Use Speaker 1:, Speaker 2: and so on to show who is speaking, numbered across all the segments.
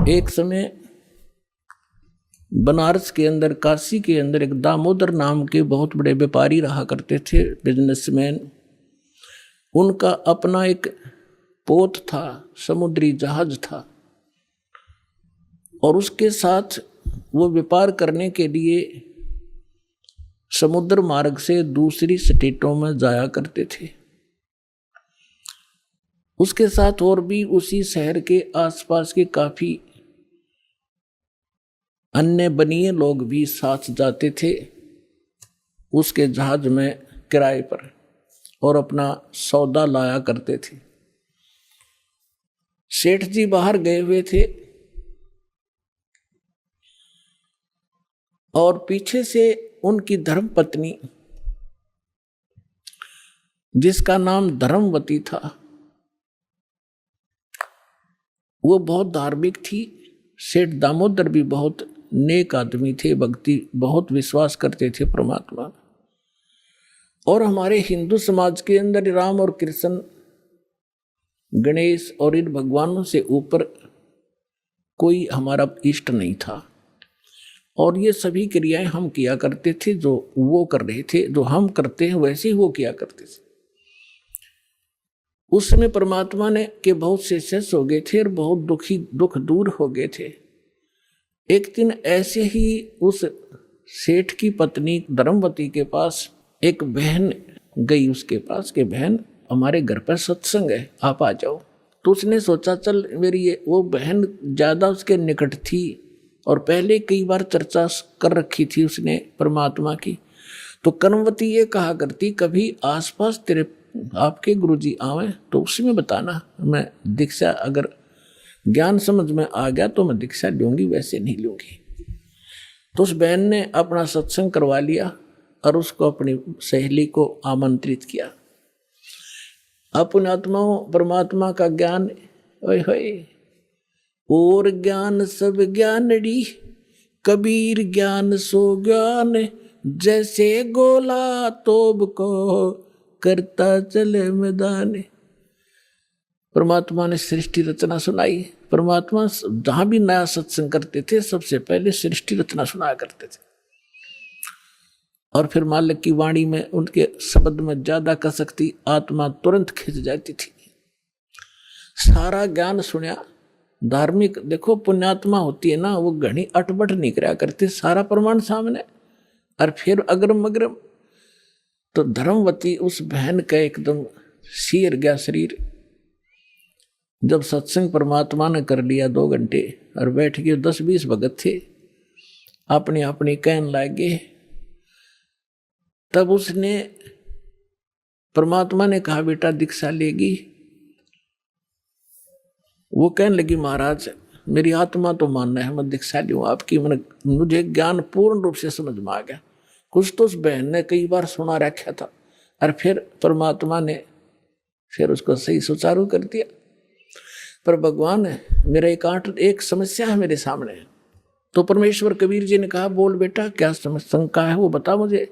Speaker 1: एक समय बनारस के अंदर, काशी के अंदर एक दामोदर नाम के बहुत बड़े व्यापारी रहा करते थे, बिजनेसमैन। उनका अपना एक पोत था, समुद्री जहाज था, और उसके साथ वो व्यापार करने के लिए समुद्र मार्ग से दूसरी स्टेटों में जाया करते थे। उसके साथ और भी उसी शहर के आसपास के काफी अन्य बनिए लोग भी साथ जाते थे उसके जहाज में किराए पर, और अपना सौदा लाया करते थे। सेठ जी बाहर गए हुए थे और पीछे से उनकी धर्मपत्नी, जिसका नाम धर्मवती था, वो बहुत धार्मिक थी। सेठ दामोदर भी बहुत नेक आदमी थे, भक्ति बहुत विश्वास करते थे परमात्मा। और हमारे हिंदू समाज के अंदर राम और कृष्ण, गणेश और इन भगवानों से ऊपर कोई हमारा इष्ट नहीं था, और ये सभी क्रियाएं हम किया करते थे जो वो कर रहे थे, जो हम करते हैं वैसे ही वो किया करते थे। उस समय परमात्मा ने के बहुत से शिष्य हो गए थे और बहुत दुख दूर हो गए थे। एक दिन ऐसे ही उस सेठ की पत्नी धर्मवती के पास एक बहन गई उसके पास कि बहन, हमारे घर पर सत्संग है, आप आ जाओ। तो उसने सोचा चल मेरी वो बहन ज़्यादा उसके निकट थी और पहले कई बार चर्चा कर रखी थी उसने परमात्मा की। तो कर्मवती ये कहा करती, कभी आसपास तेरे आपके गुरुजी आवे तो उसमें बताना, मैं दीक्षा अगर ज्ञान समझ में आ गया तो मैं दीक्षा लूंगी, वैसे नहीं लूंगी। तो उस बहन ने अपना सत्संग करवा लिया और उसको अपनी सहेली को आमंत्रित किया। अपने आत्माओं परमात्मा का ज्ञान, ओए होए, और ज्ञान सब ज्ञानड़ी, कबीर ज्ञान सो ज्ञान, जैसे गोला तोब को करता चले मैदान। परमात्मा ने सृष्टि रचना सुनाई। परमात्मा जहां भी नया सत्संग करते थे सबसे पहले सृष्टि रचना सुनाया करते थे, और फिर मालिक की वाणी में उनके शब्द में ज्यादा कसक थी, आत्मा तुरंत खिंच जाती थी। सारा ज्ञान सुना। धार्मिक देखो पुण्यात्मा होती है ना, वो घनी अटबट नहीं करा करती, सारा प्रमाण सामने, और फिर अग्रम अग्रम। तो धर्मवती उस बहन का एकदम सिर गया शरीर। जब सत्संग परमात्मा ने कर लिया 2 घंटे और बैठ के 10-20 भगत थे, अपनी अपनी कहन लागे, तब उसने परमात्मा ने कहा बेटा दीक्षा लेगी। वो कहने लगी महाराज मेरी आत्मा तो मानना है मैं दीक्षा लूँ आपकी, मुझे ज्ञान पूर्ण रूप से समझ में आ गया। कुछ तो उस बहन ने कई बार सुना रखा था, और फिर परमात्मा ने फिर उसको सही सुचारू कर दिया। पर भगवान मेरा एक समस्या है मेरे सामने। तो परमेश्वर कबीर जी ने कहा बोल बेटा क्या शंका है वो बता मुझे,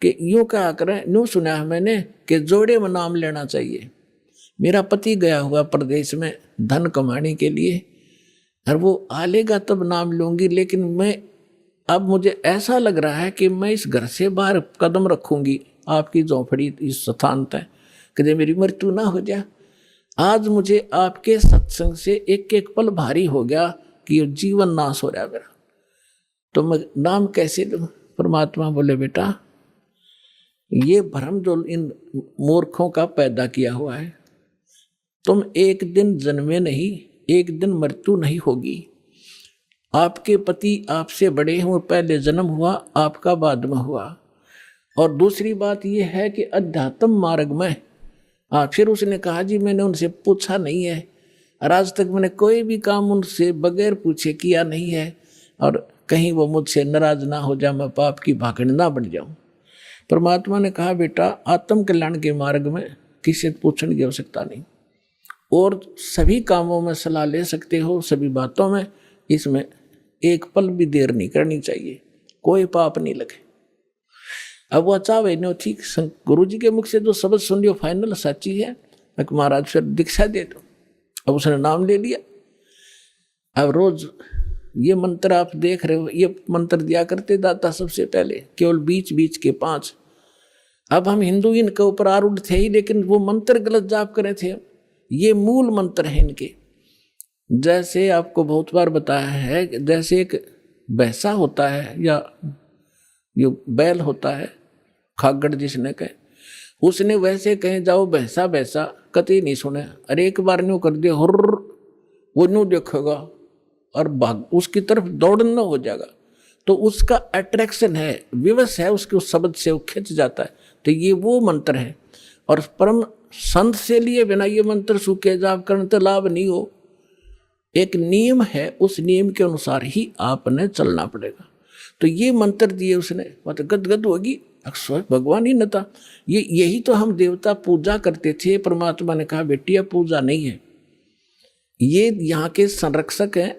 Speaker 1: कि यूँ क्या करें, यूँ सुना है मैंने कि जोड़े में नाम लेना चाहिए। मेरा पति गया हुआ प्रदेश में धन कमाने के लिए, और वो आ लेगा तब नाम लूंगी, लेकिन मैं अब मुझे ऐसा लग रहा है कि मैं इस घर से बाहर कदम रखूंगी आपकी झोंपड़ी इस स्थान तक, कि मेरी मृत्यु ना हो जाए। आज मुझे आपके सत्संग से एक एक पल भारी हो गया कि ये जीवन नाश हो रहा है मेरा, तो मैं नाम कैसे लूं। परमात्मा बोले बेटा ये भ्रम जो इन मूर्खों का पैदा किया हुआ है, तुम एक दिन जन्मे नहीं, एक दिन मृत्यु नहीं होगी। आपके पति आपसे बड़े हैं, वो पहले जन्म हुआ, आपका बाद में हुआ। और दूसरी बात यह है कि अध्यात्म मार्ग में फिर उसने कहा जी मैंने उनसे पूछा नहीं है, और आज तक मैंने कोई भी काम उनसे बगैर पूछे किया नहीं है, और कहीं वो मुझसे नाराज ना हो जाए, मैं पाप की भागड़ ना बन जाऊं। परमात्मा ने कहा बेटा आत्म कल्याण के मार्ग में किसी से पूछने की आवश्यकता नहीं, और सभी कामों में सलाह ले सकते हो, सभी बातों में, इसमें एक पल भी देर नहीं करनी चाहिए, कोई पाप नहीं लगे। अब वो चाहे नो ठीक, गुरु जी के मुख से जो शब्द सुन लियो फाइनल सच्ची है, मैं महाराज फिर दीक्षा दे दो। अब उसने नाम ले लिया। अब रोज ये मंत्र आप देख रहे हो, ये मंत्र दिया करते दाता सबसे पहले, केवल बीच बीच के 5। अब हम हिंदू इनके ऊपर आरूढ़ थे ही, लेकिन वो मंत्र गलत जाप करे थे। ये मूल मंत्र है इनके। जैसे आपको बहुत बार बताया है, जैसे एक भैंसा होता है या ये बैल होता है, खागड़ जिसने कहे, उसने वैसे कहे जाओ भैंसा भैंसा, कतई नहीं सुने। अरे एक बार न्यू कर दिया हुर्र, वो न्यू देखेगा और भाग उसकी तरफ दौड़ना हो जाएगा। तो उसका अट्रैक्शन है, विवश है उसके उस शब्द से, वो खिंच जाता है। तो ये वो मंत्र है। और परम संत से लिए बिना ये मंत्र सूखे जाप करने तो लाभ नहीं हो। एक नियम है, उस नियम के अनुसार ही आपने चलना पड़ेगा। तो ये मंत्र दिए उसने, मतलब गदगद होगी, अक्सर भगवान ही न था। यही तो हम देवता पूजा करते थे। परमात्मा ने कहा बेटी अब पूजा नहीं है, ये यहाँ के संरक्षक हैं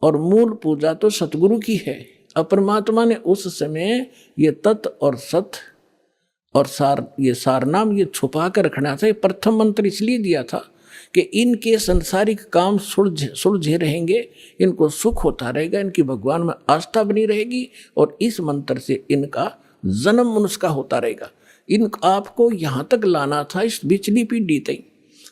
Speaker 1: और मूल पूजा तो सतगुरु की है। अब परमात्मा ने उस समय ये तत् और सत और सार, ये सारनाम ये छुपा कर रखना था। ये प्रथम मंत्र इसलिए दिया था कि इनके संसारिक काम सुलझे रहेंगे, इनको सुख होता रहेगा, इनकी भगवान में आस्था बनी रहेगी और इस मंत्र से इनका जन्म मनुष्य का होता रहेगा। इन आपको यहाँ तक लाना था, इस बिचली पीढ़ी तक।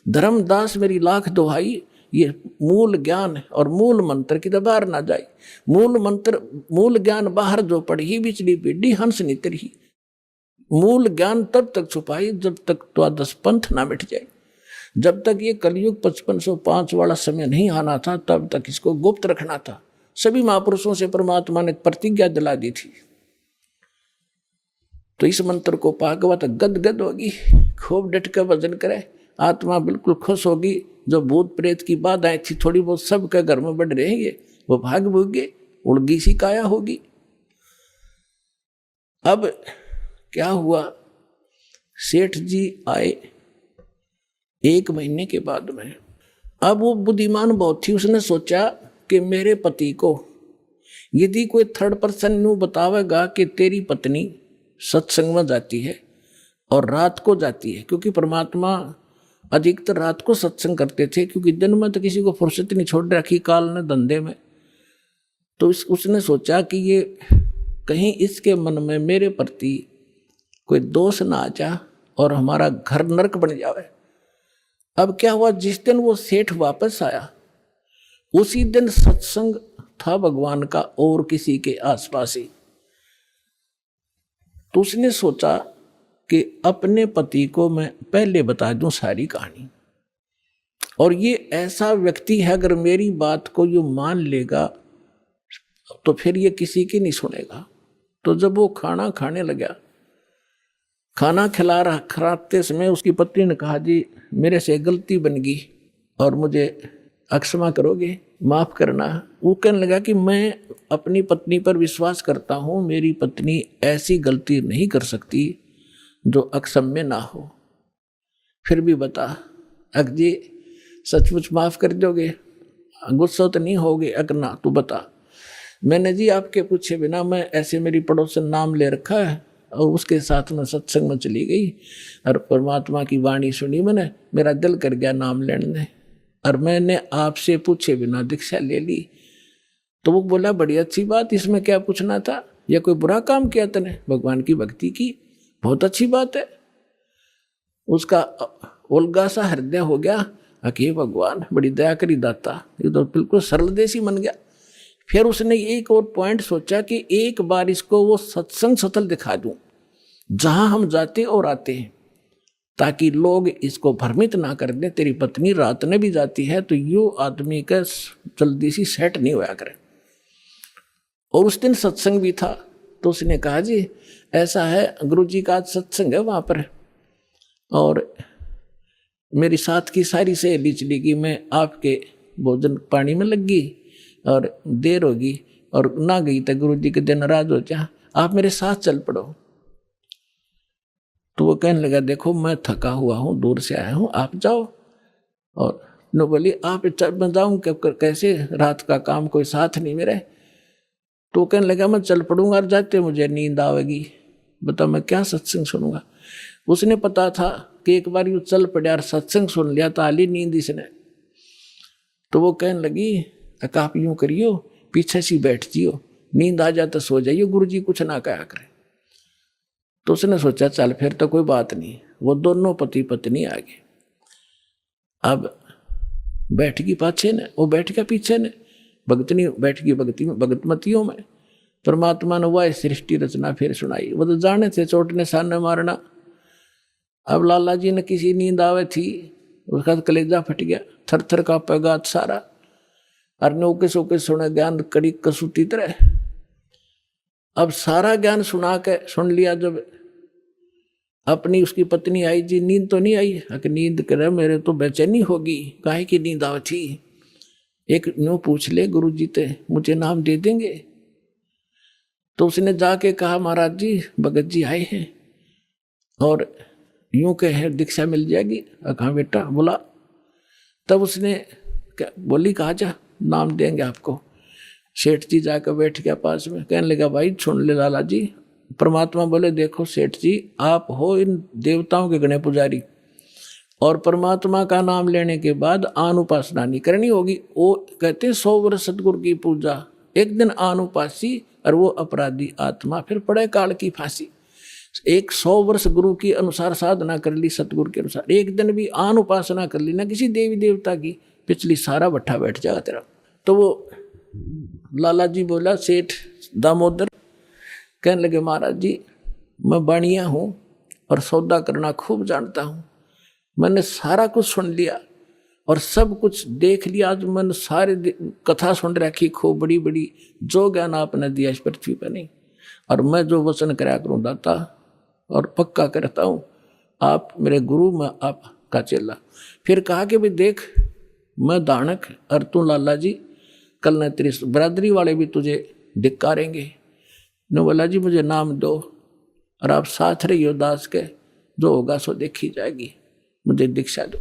Speaker 1: धर्मदास मेरी लाख दुहाई, ये मूल ज्ञान और मूल मंत्र की बाहर ना जाए। मूल मंत्र मूल ज्ञान बाहर जो पढ़ी, बिचली पीढ़ी हंस नितर ही। मूल ज्ञान तब तक छुपाई जब तक द्वादश पंथ ना मिट जाए। जब तक ये कलयुग 5505 वाला समय नहीं आना था, तब तक इसको गुप्त रखना था। सभी महापुरुषों से परमात्मा ने प्रतिज्ञा दिला दी थी। तो इस मंत्र को पागवत गदगद होगी, खूब डट कर भजन करे, आत्मा बिल्कुल खुश होगी। जो भूत प्रेत की बाधाएं थी थोड़ी बहुत सबके घर में बढ़ रहेंगे, वो भाग भूगे, उड़गी सी काया होगी। अब क्या हुआ, सेठ जी आए 1 महीने के बाद में। अब वो बुद्धिमान बहुत थी, उसने सोचा कि मेरे पति को यदि कोई थर्ड पर्सन न्यू बतावेगा कि तेरी पत्नी सत्संग में जाती है और रात को जाती है, क्योंकि परमात्मा अधिकतर रात को सत्संग करते थे, क्योंकि दिन में तो किसी को फुर्सत नहीं छोड़ रखी काल ने धंधे में। तो उसने सोचा कि ये कहीं इसके मन में मेरे प्रति कोई दोष ना आ जा और हमारा घर नरक बन जावे। अब क्या हुआ, जिस दिन वो सेठ वापस आया उसी दिन सत्संग था भगवान का और किसी के आसपास ही। तो उसने सोचा कि अपने पति को मैं पहले बता दूं सारी कहानी, और ये ऐसा व्यक्ति है अगर मेरी बात को ये मान लेगा तो फिर ये किसी की नहीं सुनेगा। तो जब वो खाना खाने लगा, खाना खिलाते समय उसकी पत्नी ने कहा जी मेरे से गलती बन गई और मुझे अक्षमा करोगे, माफ करना। वो कहने लगा कि मैं अपनी पत्नी पर विश्वास करता हूँ, मेरी पत्नी ऐसी गलती नहीं कर सकती जो अक्षम्य ना हो। फिर भी बता अक जी सचमुच माफ कर दोगे, गुस्सा तो नहीं होगे? अक ना तू बता। मैंने जी आपके पूछे बिना, मैं ऐसे मेरी पड़ोसन नाम ले रखा है और उसके साथ में सत्संग में चली गई और परमात्मा की वाणी सुनी मैंने, मेरा दिल कर गया नाम लेने, और मैंने आपसे पूछे बिना दीक्षा ले ली। तो वो बोला बड़ी अच्छी बात, इसमें क्या पूछना था, या कोई बुरा काम किया तूने? भगवान की भक्ति की, बहुत अच्छी बात है। उसका उल्गा सा हृदय हो गया, अके भगवान बड़ी दया करी दाता, ये तो बिल्कुल सरल देसी बन गया। फिर उसने एक और पॉइंट सोचा कि एक बार इसको वो सत्संग स्थल दिखा दूं जहां हम जाते और आते हैं, ताकि लोग इसको भ्रमित ना कर दें तेरी पत्नी रात में भी जाती है, तो यो आदमी का जल्दी सी सेट नहीं होया करे। और उस दिन सत्संग भी था। तो उसने कहा जी ऐसा है, गुरुजी का आज सत्संग है वहां पर, और मेरी साथ की सारी सहेली चली गई, मैं आपके भोजन पानी में लग गई और देर होगी और ना गई तो गुरुजी के दिन नाराज हो जा, आप मेरे साथ चल पड़ो। तो वो कहने लगा देखो मैं थका हुआ हूँ, दूर से आया हूँ, आप जाओ। और नो बोली आप मैं जाऊँ कैसे, रात का काम कोई साथ नहीं मेरे। तो कहने लगा मैं चल पड़ूंगा और जाते मुझे नींद आवेगी, बताओ मैं क्या सत्संग सुनूंगा। उसने पता था कि एक बार यूँ चल पड़ा और सत्संग सुन लिया तो आली नींद इसने। तो वो कहने लगी आप यूं करियो, पीछे सी बैठ जियो, नींद आ जाए तो सो जाइयो, गुरुजी कुछ ना कहा करे। तो उसने सोचा चल फिर तो कोई बात नहीं। वो दोनों पति पत्नी आ गए। अब बैठ गई पाछे ने, वो बैठ गया पीछे ने, भगतनी बैठ गई भगतमतियों में। परमात्मा ने वह सृष्टि रचना फिर सुनाई। वो तो जाने थे चोट ने सामने मारना। अब लाला जी ने किसी नींद आवे थी, उसका कलेजा फट गया, थर थर कांपे गात सारा। और नौके सोके सुने ज्ञान कड़ी कसूती तरह। अब सारा ज्ञान सुना के सुन लिया। जब अपनी उसकी पत्नी आई, जी नींद तो नहीं आई? कि नींद करे मेरे तो बेचैनी होगी, काहे की नींद आवे थी? एक न्यू पूछ ले गुरुजी ते, मुझे नाम दे देंगे? तो उसने जाके कहा महाराज जी भगत जी आए हैं और यूं कहे दीक्षा मिल जाएगी। कहा बेटा बोला। तब उसने क्या बोली, कहा जा नाम देंगे आपको। सेठ जी जाकर बैठ गया पास में, कहने लगा भाई सुन ले लाला जी। परमात्मा बोले देखो सेठ जी, आप हो इन देवताओं के गणे पुजारी, और परमात्मा का नाम लेने के बाद आन उपासना नहीं करनी होगी। वो कहते 100 वर्ष सतगुरु की पूजा, एक दिन आन उपासी और वो अपराधी आत्मा फिर पड़े काल की फांसी। 100 वर्ष गुरु की अनुसार साधना कर ली, सतगुरु के अनुसार, एक दिन भी आन उपासना कर ली ना किसी देवी देवता की, पिछली सारा भट्ठा बैठ जाएगा तेरा। तो वो लाला जी बोला सेठ दामोदर, कहने लगे महाराज जी मैं बाणिया हूँ और सौदा करना खूब जानता हूँ। मैंने सारा कुछ सुन लिया और सब कुछ देख लिया। आज मैंने सारे कथा सुन रखी खूब बड़ी बड़ी, जो ज्ञान आपने दिया इस पृथ्वी पर नहीं। और मैं जो वचन कराया करूँ दाता, और पक्का करता हूँ आप मेरे गुरु, मैं आपका चेला। फिर कहा कि भाई देख मैं दानक और तू लाला जी, कल न तेरी बरादरी वाले भी तुझे धिक्कारेंगे। न बोला जी मुझे नाम दो और आप साथ रहियो दास के, जो होगा सो देखी जाएगी, मुझे दीक्षा दो।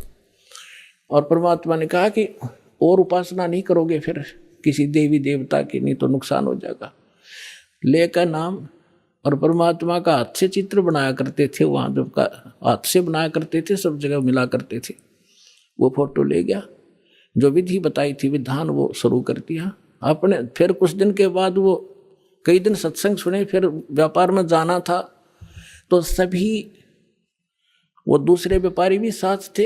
Speaker 1: और परमात्मा ने कहा कि और उपासना नहीं करोगे फिर किसी देवी देवता की, नहीं तो नुकसान हो जाएगा। लेकर नाम, और परमात्मा का हाथ से चित्र बनाया करते थे, वहाँ जब का हाथ से बनाया करते थे, सब जगह मिला करते थे। वो फोटो ले गया, जो विधि बताई थी विधान वो शुरू कर दिया आपने। फिर कुछ दिन के बाद वो कई दिन सत्संग सुने, फिर व्यापार में जाना था तो सभी वो दूसरे व्यापारी भी साथ थे।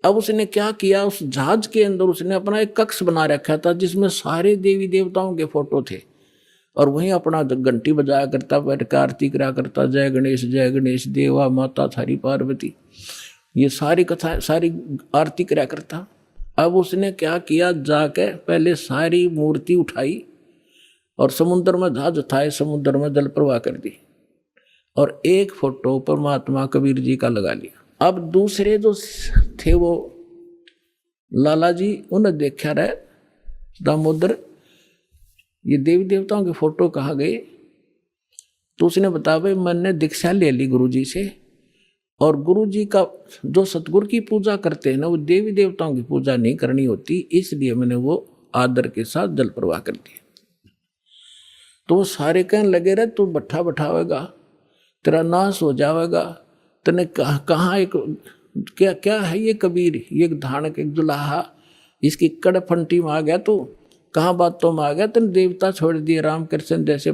Speaker 1: अब उसने क्या किया, उस जहाज के अंदर उसने अपना एक कक्ष बना रखा था जिसमें सारे देवी देवताओं के फोटो थे, और वहीं अपना घंटी बजाया करता, बैठ कर आरती करा करता, जय गणेश देवा माता थारी पार्वती, ये सारी कथा सारी आरती करा करता। अब उसने क्या किया, जाके पहले सारी मूर्ति उठाई और समुद्र में जहाज उठाए, समुद्र में जल प्रवाह कर दी, और एक फोटो परमात्मा कबीर जी का लगा लिया। अब दूसरे जो थे वो लाला जी, उन्हें देखा रहे दामोदर ये देवी देवताओं के फोटो कहाँ गए? तो उसने बताया भाई मैंने दीक्षा ले ली गुरुजी से, और गुरुजी का जो सतगुरु की पूजा करते हैं ना, वो देवी देवताओं की पूजा नहीं करनी होती, इसलिए मैंने वो आदर के साथ जल प्रवाह कर दिया। तो वो सारे कहने लगे रहे तू भट्ठा बैठावेगा, तेरा नाश हो जाएगा, तने कहाँ एक क्या क्या है ये कबीर, ये धानक एक दुलाहा, इसकी कड़ फंटी में आ गया तू, कहाँ बातों में आ गया, तेने देवता छोड़ दिए, रामकृष्ण जैसे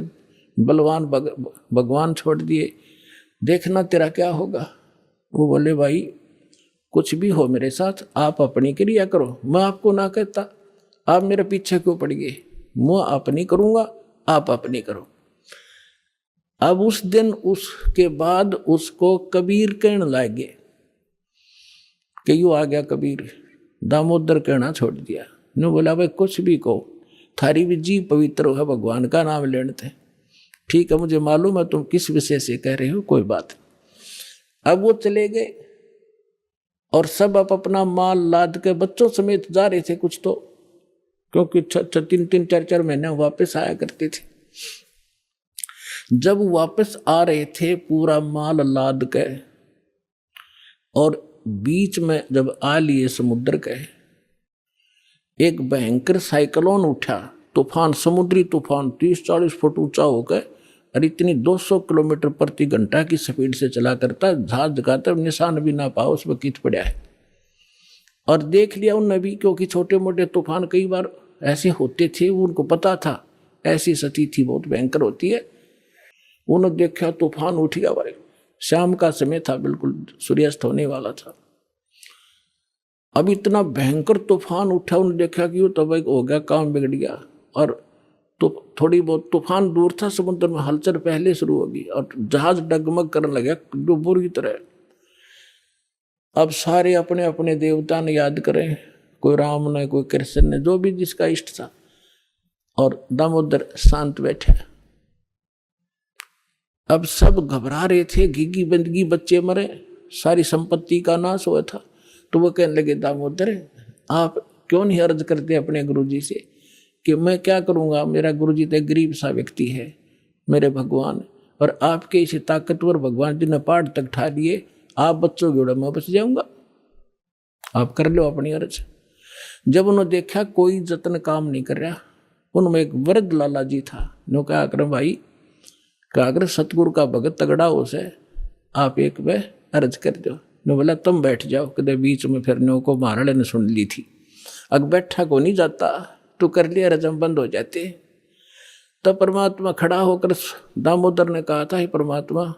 Speaker 1: बलवान भगवान छोड़ दिए, देखना तेरा क्या होगा। वो बोले भाई कुछ भी हो मेरे साथ, आप अपनी क्रिया करो, मैं आपको ना कहता, आप मेरे पीछे क्यों पड़ गए, मैं अपनी करूँगा, आप अपनी करो। अब उस दिन उसके बाद उसको कबीर कहने लगे कि यू आ गया कबीर, दामोदर कहना छोड़ दिया। ने बोला भाई कुछ भी कहो, थारी भी जी पवित्र है, भगवान का नाम लेने थे, ठीक है मुझे मालूम है तुम किस विषय से कह रहे हो, कोई बात। अब वो चले गए और सब अपना माल लाद के बच्चों समेत जा रहे थे कुछ तो, क्योंकि 3-3 4-4 महीने वापस आया करते थे। जब वापस आ रहे थे पूरा माल लाद के, और बीच में जब आ लिए समुद्र के, एक भयंकर साइक्लोन उठा, तूफान, समुद्री तूफान 30-40 फुट ऊंचा होकर, और इतनी 200 किलोमीटर प्रति घंटा की स्पीड से चला करता, जहाज का तब निशान भी ना पाओ उसमें कित पड़ा है। और देख लिया उन नबी, क्योंकि छोटे मोटे तूफान कई बार ऐसे होते थे, उनको पता था ऐसी सती थी बहुत भयंकर होती है। उन्होंने देखा तूफान उठ गया भाई, शाम का समय था, बिल्कुल सूर्यास्त होने वाला था। अब इतना भयंकर तूफान उठा, उन्होंने देखा कि वो तब हो गया, काम बिगड़ गया। और तो थोड़ी बहुत तूफान दूर था, समुद्र में हलचल पहले शुरू होगी और जहाज डगमग करने लगा जो बुरी तरह। अब सारे अपने अपने देवता ने याद करें, कोई राम ने, कोई कृष्ण ने, जो भी जिसका इष्ट था, और दामोदर शांत बैठे। अब सब घबरा रहे थे, घिघी बंदगी, बच्चे मरे, सारी संपत्ति का नाश हुआ था। तो वो कहने लगे, दामोदर आप क्यों नहीं अर्ज करते अपने गुरुजी से कि मैं क्या करूंगा, मेरा गुरुजी तो गरीब सा व्यक्ति है, मेरे भगवान, और आपके इसे ताकतवर भगवान जी ने पहाड़ तक ठा लिए, आप बच्चों के उड़ा मैं बच जाऊंगा, आप कर लो अपनी अर्ज। जब उन्होंने देखा कोई जतन काम नहीं कर रहा, उनमें एक वृद्ध लाला जी था। नो क्या कर भाई, क्या अगर सतगुरु का भगत तगड़ा हो से आप एक वे अर्ज कर दो। नो बोला तुम बैठ जाओ, कदे बीच में फिर नो को महाराणे ने सुन ली थी, अग बैठा को नहीं जाता, तो कर लिया रजम बंद हो जाते। तब परमात्मा खड़ा होकर दामोदर ने कहा था, परमात्मा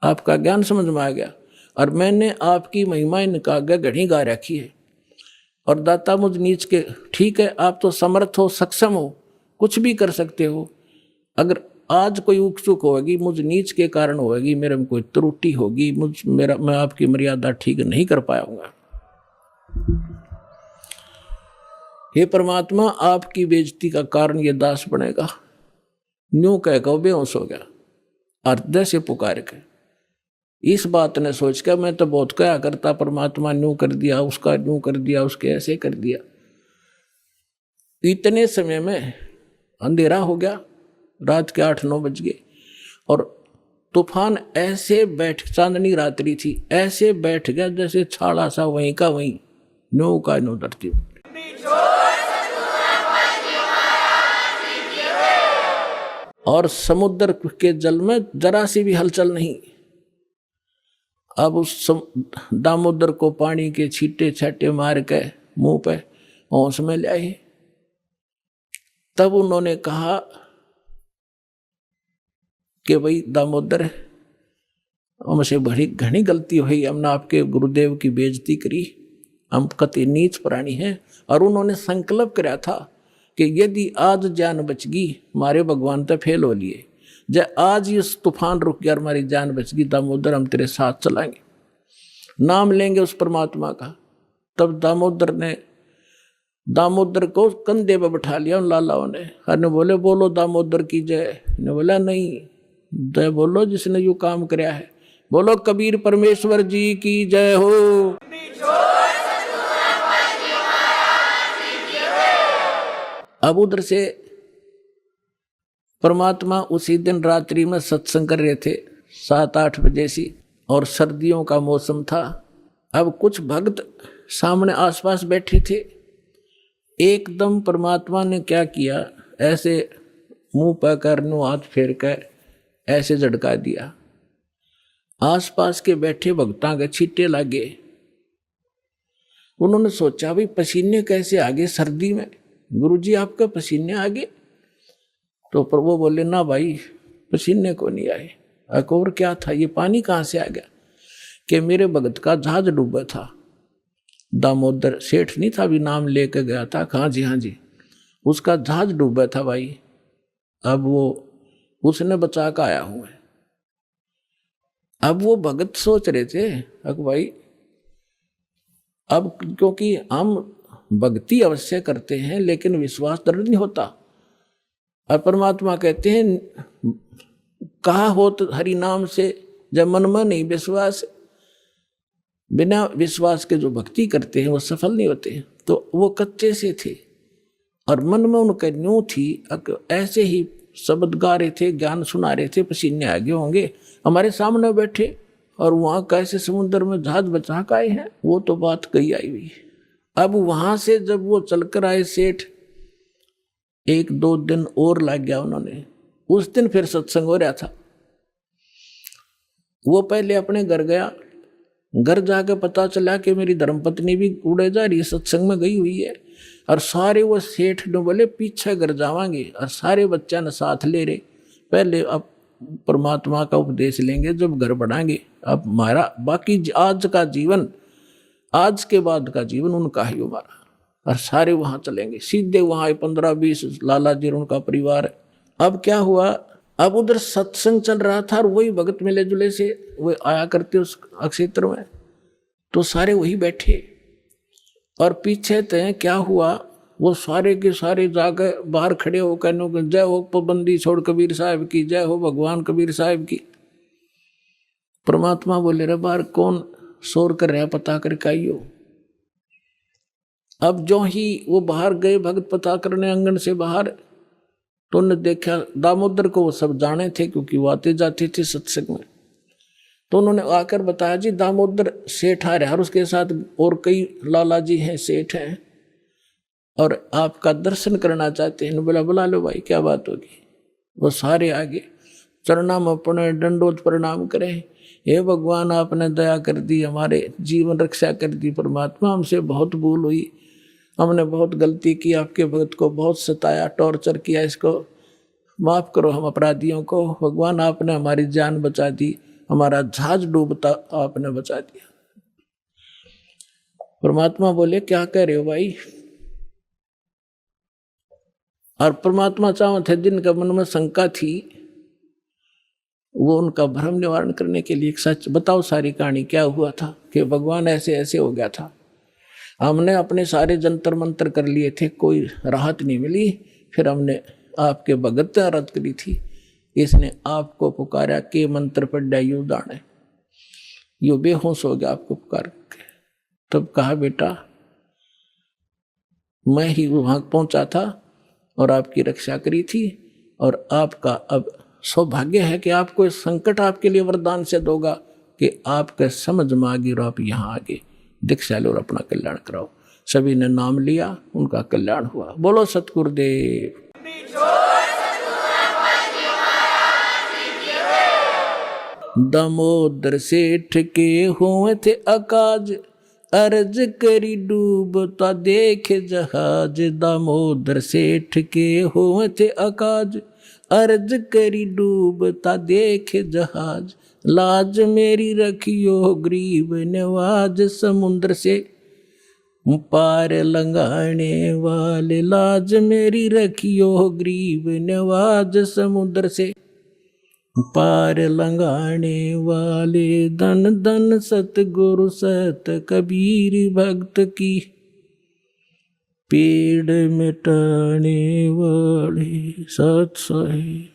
Speaker 1: आपका ज्ञान समझ में आ गया और मैंने आपकी महिमा इनका घड़ी गा रखी है, और दाता मुझ नीच के, ठीक है आप तो समर्थ हो, सक्षम हो, कुछ भी कर सकते हो, अगर आज कोई उक चुक होगी मुझ नीच के कारण होगी, मेरे में कोई त्रुटि होगी, मैं आपकी मर्यादा ठीक नहीं कर पाऊंगा, हे परमात्मा आपकी बेइज्जती का कारण ये दास बनेगा। न्यू कह के बेहोश हो गया हृदय से पुकार के। इस बात ने सोच कर मैं तो बहुत क्या करता, परमात्मा न्यू कर दिया, उसका न्यू कर दिया, उसके ऐसे कर दिया। इतने समय में अंधेरा हो गया, रात के 8-9 बज गए, और तूफान ऐसे चांदनी रात्रि थी, ऐसे बैठ गया जैसे छाड़ा सा वहीं का वहीं, नो का नो धरती में। और समुद्र के जल में जरा सी भी हलचल नहीं। अब उस दामोदर को पानी के छींटे छाटे मार के मुंह पे होश में ले आए। तब उन्होंने कहा कि भाई दामोदर, हमसे बड़ी घनी गलती हुई, हमने आपके गुरुदेव की बेइज्जती करी, हम कति नीच प्राणी हैं। और उन्होंने संकल्प कराया था कि यदि आज जान बच गई, हमारे भगवान तो फेल हो लिए, जब आज ये तूफान रुक गया, हमारी जान बच गई, दामोदर हम तेरे साथ चलाएंगे, नाम लेंगे उस परमात्मा का। तब दामोदर को कंधे पे बैठा लिया उन लालाओं ने, और ने बोले बोलो दामोदर की जय। ने बोला नहीं, जय बोलो जिसने यू काम कराया है, बोलो कबीर परमेश्वर जी की जय हो। अब उधर से परमात्मा उसी दिन रात्रि में सत्संग कर रहे थे 7-8 बजे सी, और सर्दियों का मौसम था। अब कुछ भक्त सामने आसपास बैठे थे। एकदम परमात्मा ने क्या किया, ऐसे मुंह पर करनो हाथ फेर कर ऐसे झटका दिया, आसपास के बैठे भक्तां के छींटे लागे। उन्होंने सोचा भाई पसीने कैसे आगे सर्दी में, गुरुजी आपका पसीने आगे? तो प्रभु बोले ना भाई पसीने को नहीं आए। और क्या था, ये पानी कहाँ से आ गया? कि मेरे भगत का जहाज डूबा था, दामोदर सेठ नहीं था, अभी नाम लेके गया था, हाँ जी, उसका जहाज डूबा था भाई, अब वो उसने बचा कर आया हूँ। अब वो भगत सोच रहे थे अब भाई, अब क्योंकि हम भक्ति अवश्य करते हैं लेकिन विश्वास दृढ़ नहीं होता। और परमात्मा कहते हैं कहा हो तो हरि नाम से, जब मन में नहीं विश्वास, बिना विश्वास के जो भक्ति करते हैं वो सफल नहीं होते। तो वो कच्चे से थे और मन में उनका न्यू थी, ऐसे ही शब्द गा रहे थे, ज्ञान सुना रहे थे, पसीने आगे होंगे, हमारे सामने बैठे और वहां कैसे समुद्र में जहाज बचा के आए हैं, वो तो बात कही आई हुई। अब वहां से जब वो चलकर आए सेठ, 1-2 दिन और लग गया उन्होंने। उस दिन फिर सत्संग हो रहा था। वो पहले अपने घर गया, घर जाके पता चला कि मेरी धर्मपत्नी भी उड़े जा रही है, सत्संग में गई हुई है। और सारे वो सेठ ने बोले पीछे घर जावांगे, और सारे बच्चा ने साथ ले रहे, पहले अब परमात्मा का उपदेश लेंगे जब घर बढ़ाएंगे, अब हमारा बाकी आज का जीवन, आज के बाद का जीवन उनका ही हमारा। और सारे वहां चलेंगे, सीधे वहां 15-20 लाला जी और उनका परिवार है। अब क्या हुआ, अब उधर सत्संग चल रहा था और वही भगत मिले जुले से वो आया करते उस क्षेत्र में, तो सारे वही बैठे। और पीछे तय क्या हुआ, वो सारे के सारे जाकर बाहर खड़े हो कहने जय हो पाबंदी छोड़ कबीर साहब की, जय हो भगवान कबीर साहब की। परमात्मा बोले रे बाहर कौन शोर कर रहा, पता करके आइयो। अब जो ही वो बाहर गए भगत पता करने आंगन से बाहर, तो उन्होंने देखा दामोदर को, वो सब जाने थे क्योंकि वो आते जाते थे सत्संग में। तो उन्होंने आकर बताया जी दामोदर सेठ आ रहा है और उसके साथ और कई लाला जी हैं, सेठ हैं, और आपका दर्शन करना चाहते हैं। बोला बुला लो भाई, क्या बात होगी। वो सारे आगे चरणा में अपने दंडोत प्रणाम करें, हे भगवान आपने दया कर दी, हमारे जीवन रक्षा कर दी। परमात्मा हमसे बहुत भूल हुई, हमने बहुत गलती की, आपके भक्त को बहुत सताया, टॉर्चर किया, इसको माफ करो हम अपराधियों को। भगवान आपने हमारी जान बचा दी, हमारा जहाज डूबता आपने बचा दिया। परमात्मा बोले क्या कह रहे हो भाई। और परमात्मा चाहते थे जिनका मन में शंका थी, वो उनका भ्रम निवारण करने के लिए सच बताओ सारी कहानी क्या हुआ था, कि भगवान ऐसे ऐसे हो गया था। हमने अपने सारे जंतर मंतर कर लिए थे, कोई राहत नहीं मिली, फिर हमने आपके भगत आराध करी थी, इसने आपको पुकारा के मंत्र पढ़ा यू दाने, यू बेहोश हो गया आपको पुकार के। तब कहा बेटा मैं ही वहां पहुंचा था और आपकी रक्षा करी थी, और आपका अब सौभाग्य है कि आपको इस संकट आपके लिए वरदान से दोगा कि आपके समझ में आगे और आप यहाँ आगे दीक्षा लो और अपना कल्याण कराओ। सभी ने नाम लिया, उनका कल्याण हुआ। बोलो सतगुरुदेव। दामोदर सेठ के हुए थे अकाज, अर्ज करी डूबता देखे जहाज। दामोदर सेठ के हुए थे अकाज, अर्ज करी डूबता देखे जहाज। लाज मेरी रखियो गरीब नवाज, समुद्र से पार लंघाने वाले। लाज मेरी रखियो गरीब नवाज, समुद्र से पार लंघाने वाले। धन धन सतगुरु सत कबीर भक्त की, पेड़ मिटाने वाले सत साहिब।